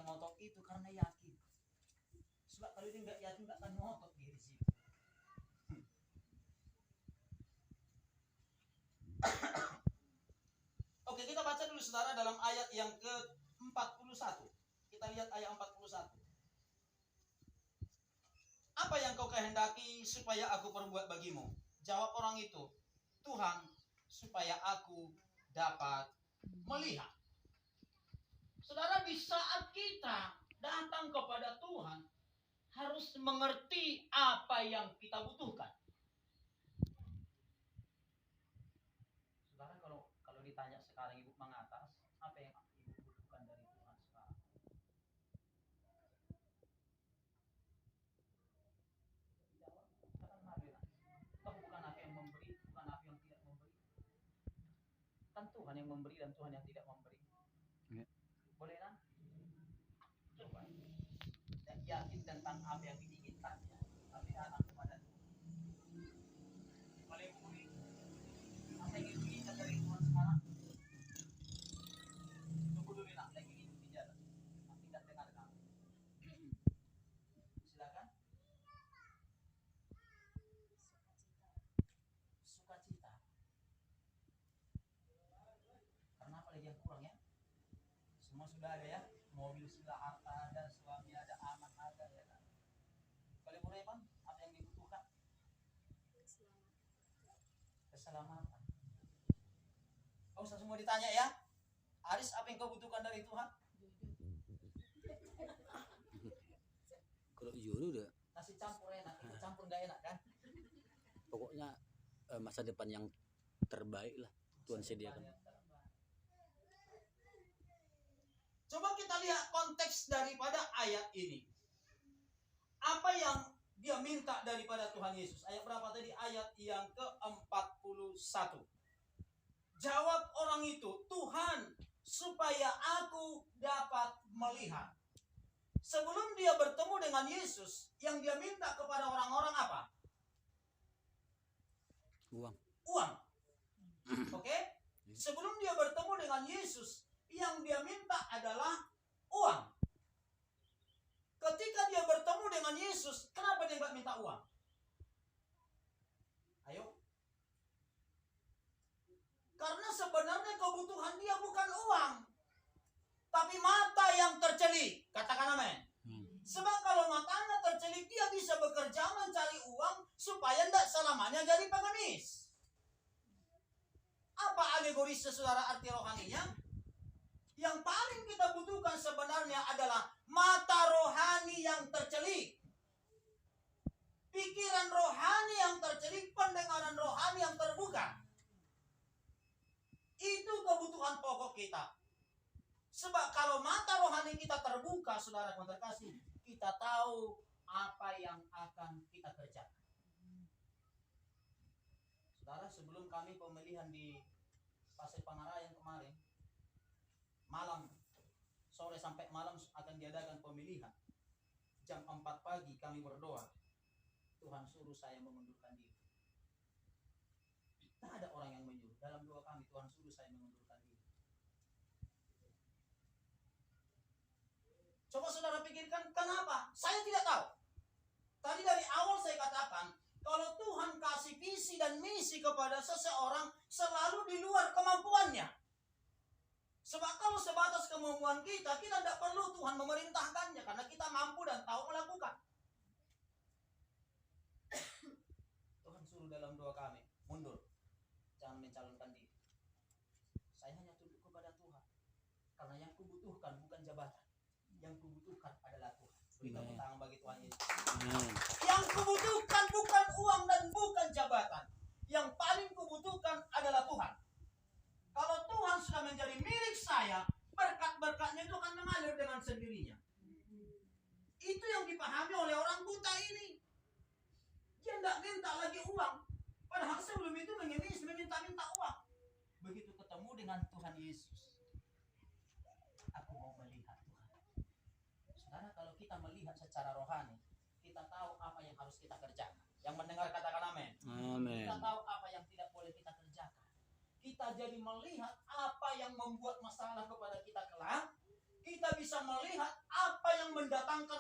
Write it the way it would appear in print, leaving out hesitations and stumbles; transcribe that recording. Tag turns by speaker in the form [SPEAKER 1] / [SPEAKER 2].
[SPEAKER 1] yang ngotot itu karena yakin. Sebab kalau dia nggak yakin nggak akan ngotot dia di situ. Oke, kita baca dulu saudara dalam ayat yang ke-41. Kita lihat ayat 41. Apa yang kau kehendaki supaya aku perbuat bagimu? Jawab orang itu, Tuhan, supaya aku dapat melihat. Saudara, di saat kita datang kepada Tuhan, harus mengerti apa yang kita butuhkan. Saudara, kalau ditanya sekarang ibu mengatas, apa yang ibu butuhkan dari Tuhan sekarang? Jawab, bukan apa yang memberi, bukan apa yang tidak memberi. Kan Tuhan yang memberi dan Tuhan yang tidak memberi. Boleh kan? Coba. Dan yakin tentang apa yang diinginkannya. Tapi datang kepada Tuhan. Boleh beri. Apa yang diinginkan dari Tuhan sekarang? Tunggu dulu nak, lagi hidup di jalan. Nanti tidak dengar kamu. Silakan. Sukacita. Karena apa lagi yang kurang ya? Semua sudah ada ya, mobil sudah, harta ada, suami ada, anak ada ya kan. Kalau boleh bang, apa yang dibutuhkan? Keselamatan. Kau usah semua ditanya ya. Aris, apa yang kau butuhkan dari Tuhan?
[SPEAKER 2] Kalau juru udah.
[SPEAKER 1] Nasi campur enak, ikut campur nggak enak kan?
[SPEAKER 2] Pokoknya masa depan yang terbaik lah Tuhan sediakan.
[SPEAKER 1] Coba kita lihat konteks daripada ayat ini. Apa yang dia minta daripada Tuhan Yesus? Ayat berapa tadi? Ayat yang ke-41. Jawab orang itu, Tuhan, supaya aku dapat melihat. Sebelum dia bertemu dengan Yesus, yang dia minta kepada orang-orang apa?
[SPEAKER 2] Uang.
[SPEAKER 1] Uang. Oke? Sebelum dia bertemu dengan Yesus, yang dia minta adalah uang. Ketika dia bertemu dengan Yesus, kenapa dia nggak minta uang? Ayo. Karena sebenarnya kebutuhan dia bukan uang, tapi mata yang tercelik. Katakan amin. Sebab kalau matanya tercelik, dia bisa bekerja mencari uang supaya tidak selamanya jadi pengemis. Apa alegorisnya saudara arti rohaninya? Yang paling kita butuhkan sebenarnya adalah mata rohani yang tercelik. Pikiran rohani yang tercelik, pendengaran rohani yang terbuka. Itu kebutuhan pokok kita. Sebab kalau mata rohani kita terbuka, saudara yang terkasih, kita tahu apa yang akan kita kerjakan. Saudara, sebelum kami pemilihan di Pasir Pangarayan kemarin, malam, sore sampai malam akan diadakan pemilihan. Jam 4 pagi kami berdoa. Tuhan suruh saya mengundurkan diri. Tak ada orang yang menyuruh. Dalam doa kami, Tuhan suruh saya mengundurkan diri. Coba saudara pikirkan kenapa? Saya tidak tahu. Tadi dari awal saya katakan, kalau Tuhan kasih visi dan misi kepada seseorang, selalu di luar kemampuannya. Sebab kalau sebatas kemampuan kita tidak perlu Tuhan memerintahkannya, karena kita mampu dan tahu melakukan. Tuhan suruh dalam doa kami, mundur, jangan mencalonkan diri. Saya hanya tunduk kepada Tuhan, karena yang kubutuhkan bukan jabatan, yang kubutuhkan adalah Tuhan. Beri tepuk tangan bagi Tuhan Yesus. Yang kubutuhkan bukan uang dan bukan jabatan, yang paling kubutuhkan adalah Tuhan. Kalau Tuhan sudah menjadi milik saya, berkat-berkatnya itu akan mengalir dengan sendirinya. Itu yang dipahami oleh orang buta ini. Dia tidak minta lagi uang, padahal sebelum itu mengemis, meminta-minta uang. Begitu ketemu dengan Tuhan Yesus, aku mau melihat Tuhan. Saudara, kalau kita melihat secara rohani, kita tahu apa yang harus kita kerjakan. Yang mendengar katakan amin.
[SPEAKER 2] Amin.
[SPEAKER 1] Kita tahu apa yang tidak boleh kita kerjakan. Kita jadi melihat apa yang membuat masalah kepada kita kelak. Kita bisa melihat mendatangkan